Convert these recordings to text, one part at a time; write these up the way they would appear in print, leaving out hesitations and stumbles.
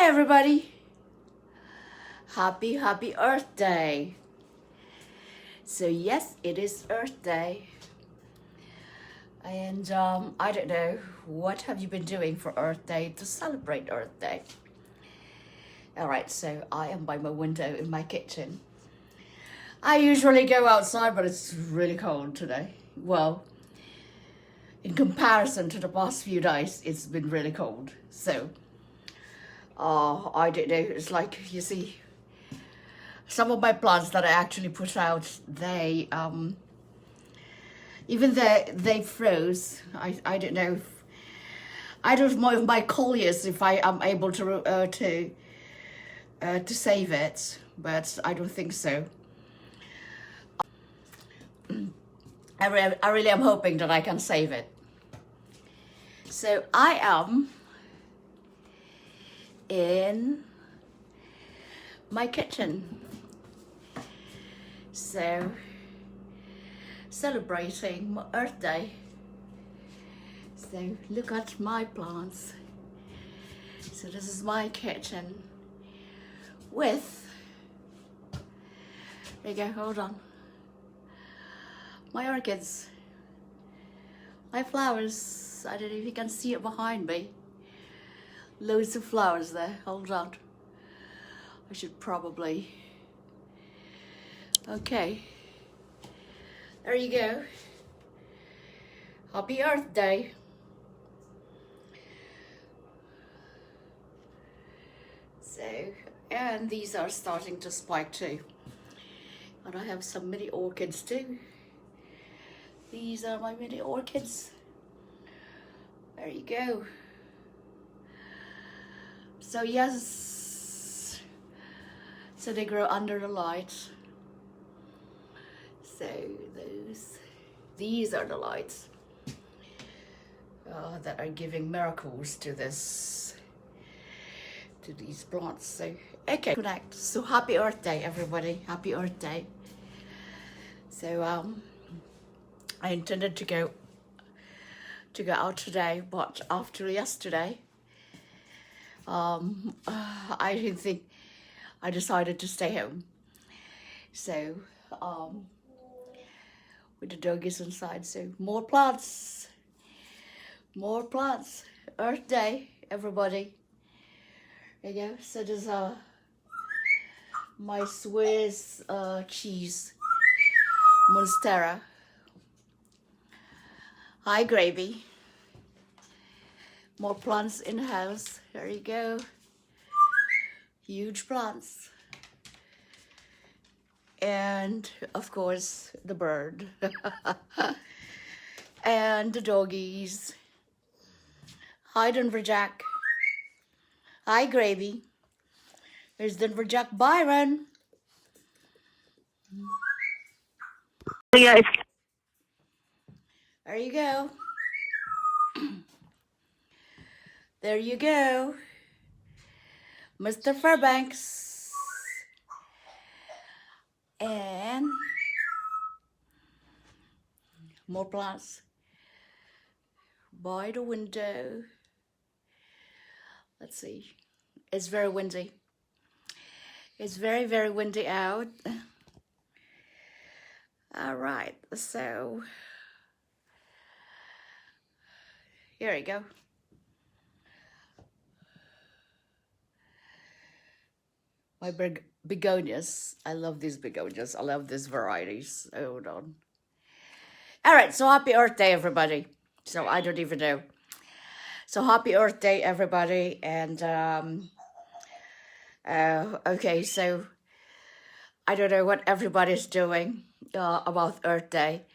Hi everybody! Happy Earth Day! So yes, it is Earth Day. And I don't know, what have you been doing for Earth Day to celebrate Earth Day? Alright, so I am by my window in my kitchen. I usually go outside, but it's really cold today. Well, in comparison to the past few days, it's been really cold. So, I don't know, it's like, you see, some of my plants that I actually put out, they, even though they froze, I don't know, I don't know if my colliers, if I am able to save it, but I don't think so. I really am hoping that I can save it. So I am in my kitchen. So celebrating Earth Day. So look at my plants. So this is my kitchen with, there you go, hold on. My orchids, my flowers. I don't know if you can see it behind me. Loads of flowers there, hold on. I should probably, okay. There you go. Happy Earth Day. So, and these are starting to spike too. And I have some mini orchids too. These are my mini orchids. There you go. So yes, so they grow under the light. So these are the lights that are giving miracles to these plants. So okay, connect. So happy Earth Day, everybody! Happy Earth Day. So I intended to go out today, but after yesterday, I didn't think. I decided to stay home. So with the doggies inside. So more plants, Earth Day, everybody. There you go. So there's my Swiss cheese, Monstera. Hi, Gravy. More plants in the house. There you go. Huge plants. And, of course, the bird. And the doggies. Hi, Denver Jack. Hi, Gravy. There's Denver Jack Byron. Yes. There you go. There you go. Mr. Fairbanks. And more plants by the window. Let's see. It's very windy. It's very, very windy out. All right, so here we go. My begonias. I love these begonias. I love these varieties. Hold on. All right, so happy Earth Day, everybody. So I don't even know. So happy Earth Day, everybody. And okay, so I don't know what everybody's doing about Earth Day.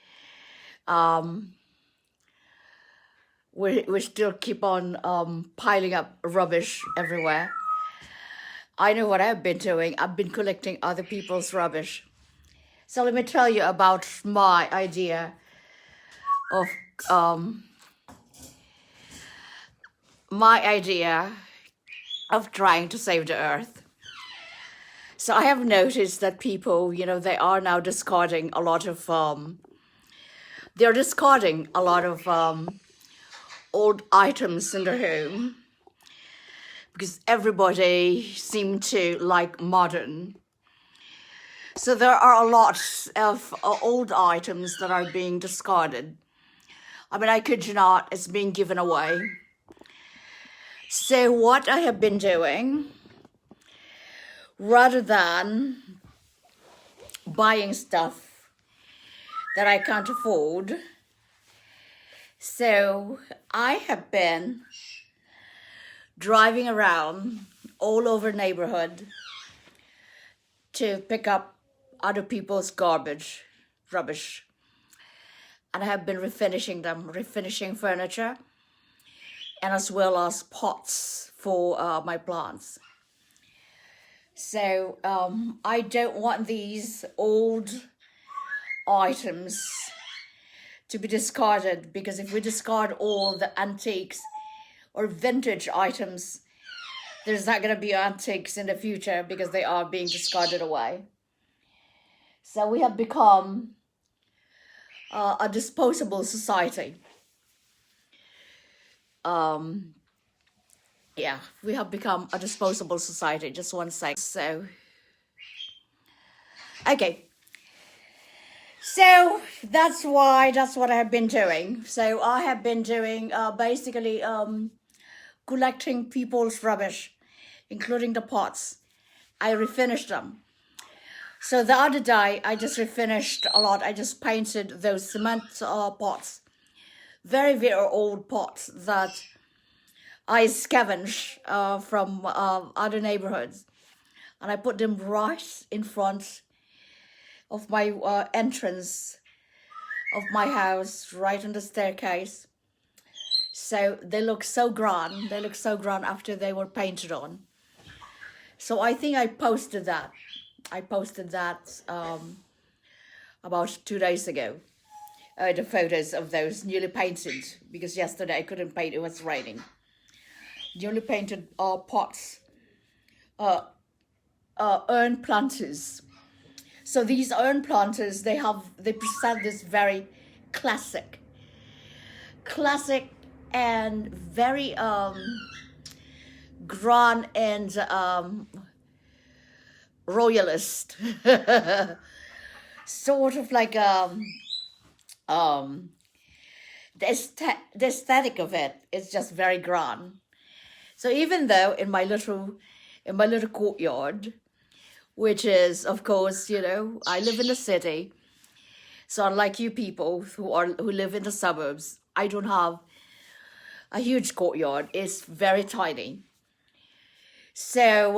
We still keep on piling up rubbish everywhere. I know what I've been doing. I've been collecting other people's rubbish. So let me tell you about my idea of trying to save the earth. So I have noticed that people, you know, they are now discarding a lot of old items in their home because everybody seemed to like modern. So there are a lot of old items that are being discarded. I mean, I kid you not, it's being given away. So what I have been doing, rather than buying stuff that I can't afford, so I have been driving around all over neighborhood to pick up other people's rubbish. And I have been refinishing them, refinishing furniture, and as well as pots for my plants. So I don't want these old items to be discarded, because if we discard all the antiques or vintage items, there's not going to be antiques in the future because they are being discarded away. So we have become a disposable society. Yeah, we have become a disposable society. Just one sec. So, okay. So that's what I have been doing. So I have been doing basically collecting people's rubbish, including the pots. I refinished them. So the other day, I just refinished a lot. I just painted those cement pots, very, very old pots that I scavenged from other neighborhoods. And I put them right in front of my entrance of my house, right on the staircase. So they look so grand. They look so grand after they were painted on. So I think I posted that. About 2 days ago. The photos of those newly painted, because yesterday I couldn't paint, it was raining. Newly painted pots, urn planters. So these urn planters, they present this very classic and very grand and royalist, sort of like the aesthetic of it is just very grand. So even though in my little courtyard, which is, of course, I live in the city, so unlike you people who live in the suburbs, I don't have a huge courtyard. It's very tiny. So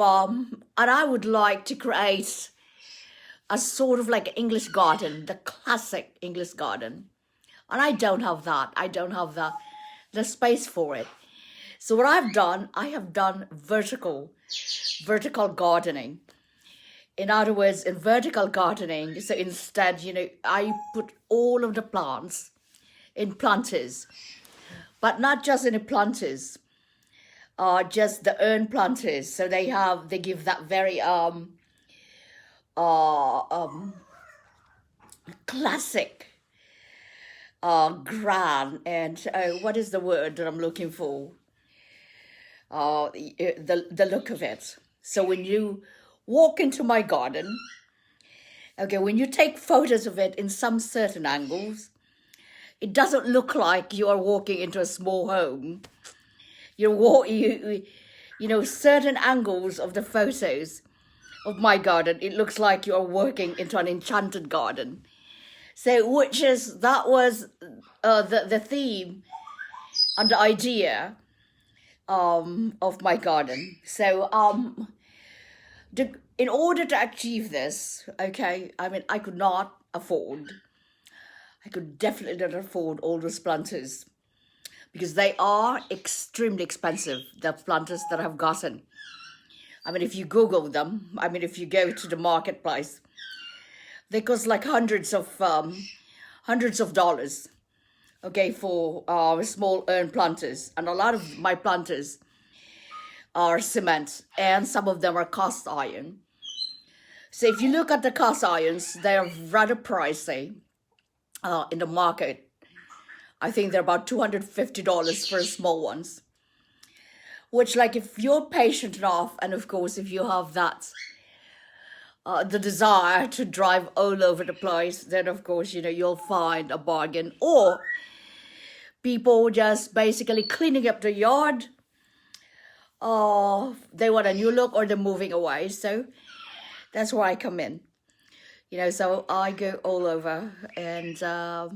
and I would like to create a sort of like English garden, the classic English garden. And I don't have that. I don't have the space for it. So what I've done, I have done vertical gardening. In other words, in vertical gardening, so instead, I put all of the plants in planters, but not just in the planters, just the urn planters. So they give that very classic, grand, and what is the word that I'm looking for? The look of it. So when you walk into my garden, okay, when you take photos of it in some certain angles, it doesn't look like you are walking into a small home. Certain angles of the photos of my garden, it looks like you are walking into an enchanted garden. So that was the theme and the idea of my garden. So in order to achieve this, okay, I mean, I could definitely not afford all those planters, because they are extremely expensive, the planters that I've gotten. I mean, if you Google them, if you go to the marketplace, they cost like hundreds of dollars, okay, for small urn planters. And a lot of my planters are cement, and some of them are cast iron. So if you look at the cast irons, they're rather pricey in the market. I think they're about $250 for small ones. which, like, if you're patient enough, and of course, if you have that, the desire to drive all over the place, then of course, you'll find a bargain. Or people just basically cleaning up the yard, or they want a new look, or they're moving away. So that's where I come in. So I go all over, and so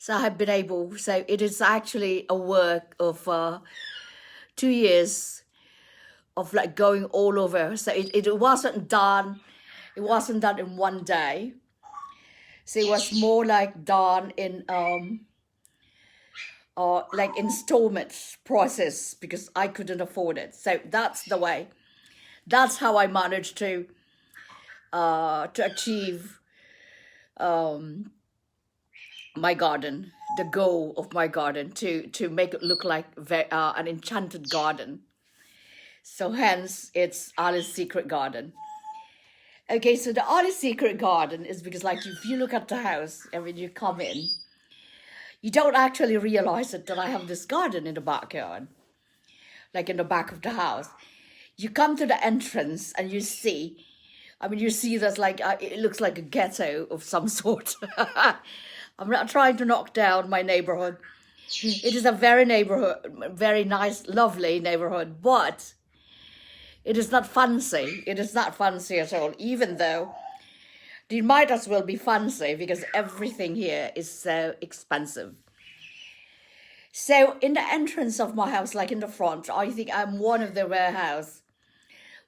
I have been able, so it is actually a work of 2 years of like going all over. So it wasn't done in one day. So it was more like done in like installment process, because I couldn't afford it. So that's the way. That's how I managed to achieve my garden, the goal of my garden, to make it look like an enchanted garden. So hence, it's Alice's Secret Garden. Okay, so the Alice's Secret Garden is because, like, if you look at the house and when you come in, you don't actually realize that I have this garden in the backyard, like in the back of the house. You come to the entrance and you see, that's like, it looks like a ghetto of some sort. I'm not trying to knock down my neighborhood. It is a very nice, lovely neighborhood, but it is not fancy. It is not fancy at all, even though it might as well be fancy, because everything here is so expensive. So in the entrance of my house, like in the front, I think I'm one of the rare house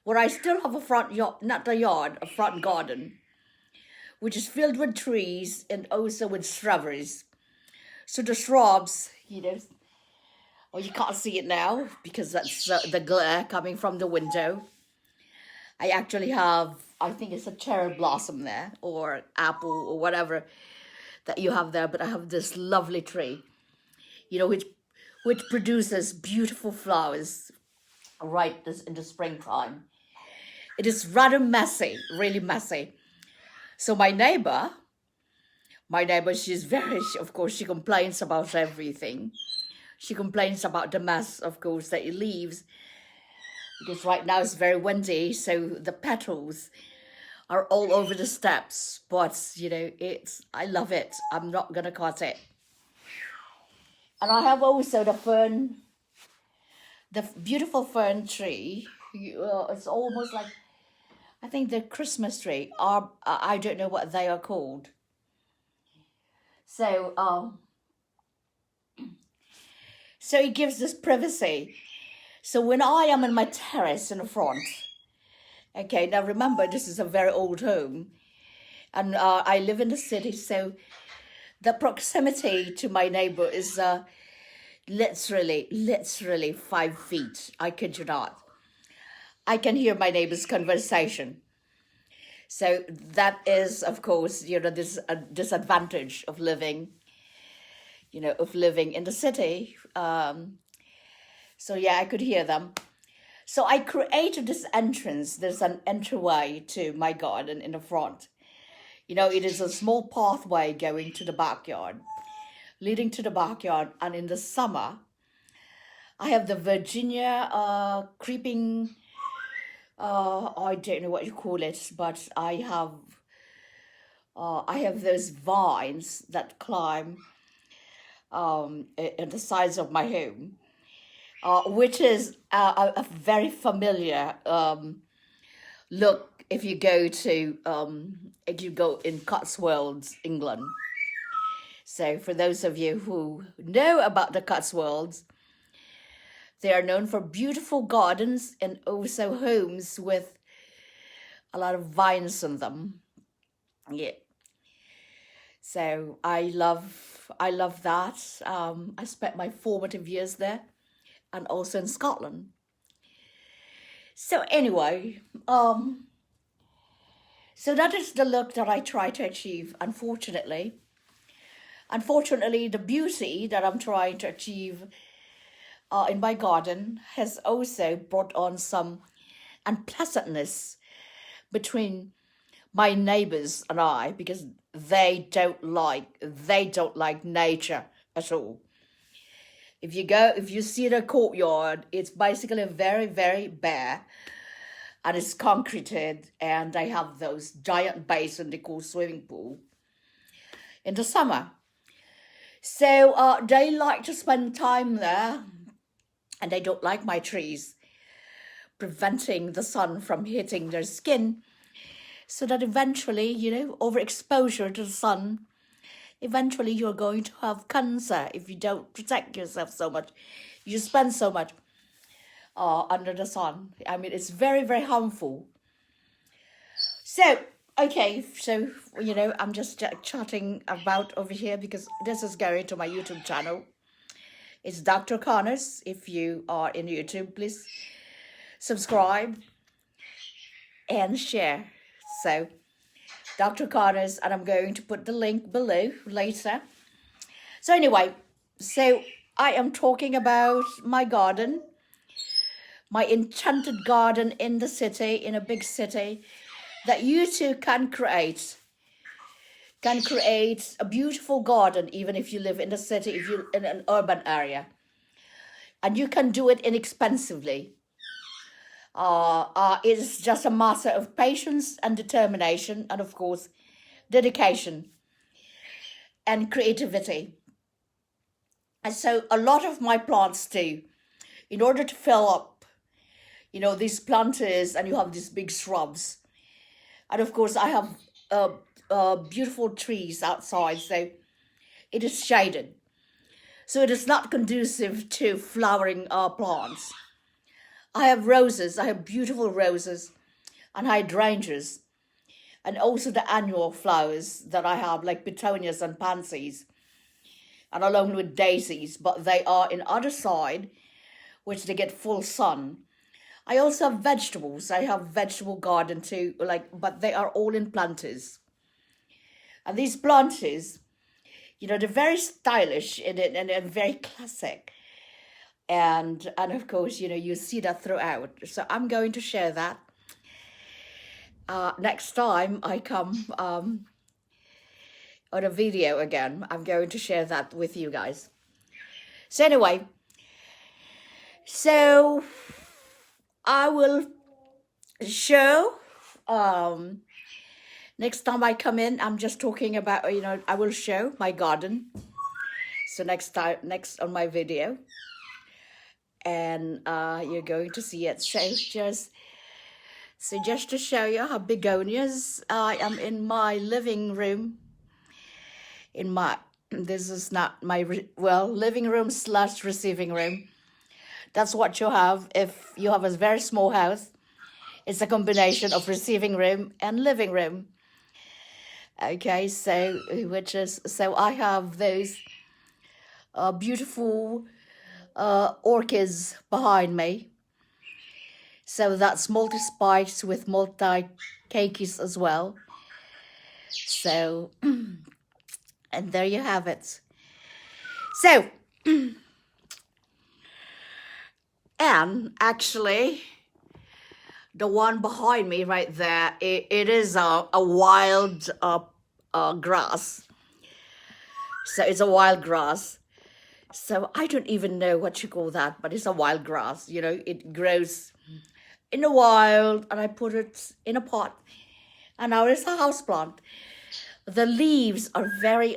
where I still have a front yard, not a yard, a front garden, which is filled with trees and also with shrubberies. So the shrubs, well, you can't see it now because that's the glare coming from the window. I actually have, I think it's a cherry blossom there, or apple, or whatever that you have there. But I have this lovely tree, which produces beautiful flowers right in the springtime. It is rather messy, really messy. So my neighbor, of course, she complains about everything. She complains about the mess, of course, that it leaves, because right now it's very windy, so the petals are all over the steps. But, I love it. I'm not going to cut it. And I have also the beautiful fern tree. It's almost like, I think the Christmas tree, I don't know what they are called. So, so it gives this privacy. So when I am in my terrace in the front, okay, now remember, this is a very old home, and I live in the city, so the proximity to my neighbor is literally 5 feet. I kid you not. I can hear my neighbor's conversation. So that is, of course, this disadvantage of living, in the city. So yeah, I could hear them. So I created this entrance. There's an entryway to my garden in the front. It is a small pathway going to the backyard, leading to the backyard. And in the summer, I have the Virginia creeping, I don't know what you call it, but I have those vines that climb in the sides of my home, which is a very familiar look if you go in Cotswolds, England. So for those of you who know about the Cotswolds, they are known for beautiful gardens and also homes with a lot of vines in them. Yeah. So I love that. I spent my formative years there, and also in Scotland. So anyway, so that is the look that I try to achieve. Unfortunately, the beauty that I'm trying to achieve in my garden has also brought on some unpleasantness between my neighbors and I, because they don't like nature at all. If you see the courtyard, it's basically very, very bare, and it's concreted, and they have those giant basin they call swimming pool in the summer. So they like to spend time there, and they don't like my trees, preventing the sun from hitting their skin, so that eventually, overexposure to the sun, eventually you're going to have cancer if you don't protect yourself so much. You spend so much under the sun. I mean, it's very, very harmful. So, okay, so, I'm just chatting about over here because this is going to my YouTube channel. It's Dr. Connors. If you are in YouTube, please subscribe and share. So, Dr. Connors, and I'm going to put the link below later. So anyway, so I am talking about my garden, my enchanted garden in the city, in a big city, that you too can create a beautiful garden, even if you live in the city, if you're in an urban area. And you can do it inexpensively. It is just a matter of patience and determination, and of course, dedication and creativity. And so a lot of my plants too, in order to fill up, these planters, and you have these big shrubs. And of course, I have beautiful trees outside, so it is shaded. So it is not conducive to flowering plants. I have roses, I have beautiful roses and hydrangeas, and also the annual flowers that I have, like petunias and pansies, and along with daisies, but they are in other side, which they get full sun. I also have vegetables. I have vegetable garden too, but they are all in planters. And these planters, they're very stylish and very classic. And of course, you see that throughout. So I'm going to share that. Next time I come on a video again, I'm going to share that with you guys. So anyway, so I will show, next time I come in, I'm just talking about, I will show my garden. So next on my video. And you're going to see it. So just to show you how begonias, I am in my living room. This is not my living room / receiving room. That's what you have if you have a very small house. It's a combination of receiving room and living room. Okay, so I have those beautiful orchids behind me. So that's multi-spikes with multi-cakeys as well. So, and there you have it. So, and actually, the one behind me right there, it is a wild grass. So it's a wild grass. So I don't even know what you call that, but it's a wild grass. It grows in the wild, and I put it in a pot, and now it's a houseplant. The leaves are very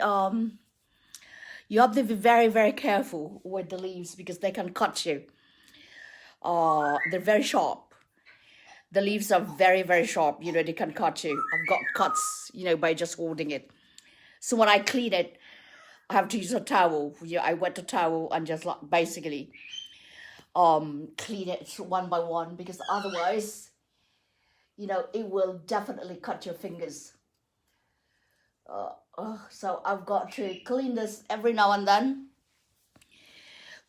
you have to be very, very careful with the leaves because they can cut you. They're very sharp. The leaves are very, very sharp. They can cut you. I've got cuts, by just holding it. So when I clean it, I have to use a towel. I wet the towel and just basically clean it one by one, because otherwise, it will definitely cut your fingers. So I've got to clean this every now and then,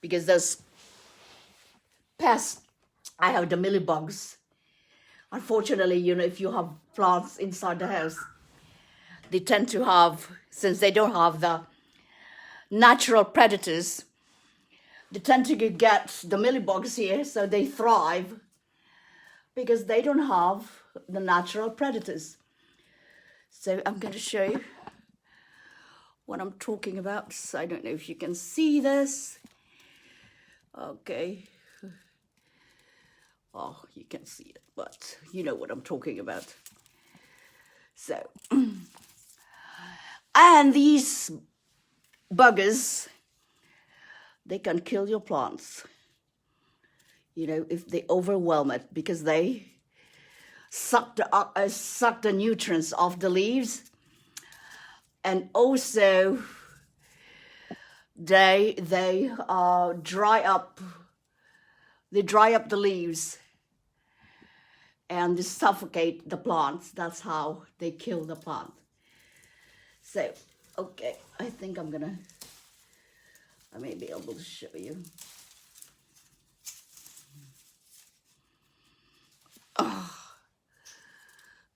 because there's pests. I have the mealybugs. Unfortunately, if you have plants inside the house, they tend to have, since they don't have the natural predators, they tend to get the mealybugs here, so they thrive because they don't have the natural predators. So I'm going to show you what I'm talking about. So I don't know if you can see this. Okay. Oh, you can see it, but you know what I'm talking about. So, and these buggers, they can kill your plants. You know, if they overwhelm it, because they suck the nutrients off the leaves, and also they dry up the leaves and they suffocate the plants. That's how they kill the plant. So, okay, I think I may be able to show you.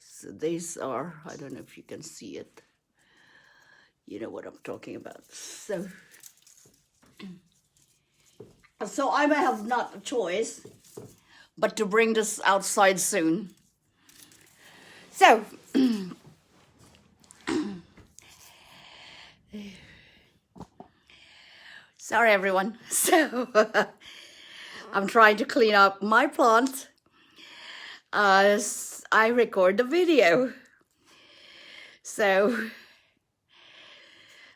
So these are, I don't know if you can see it. You know what I'm talking about. So I may have not a choice but to bring this outside soon. So, sorry everyone. So, I'm trying to clean up my plant as I record the video. So,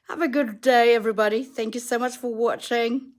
have a good day, everybody. Thank you so much for watching.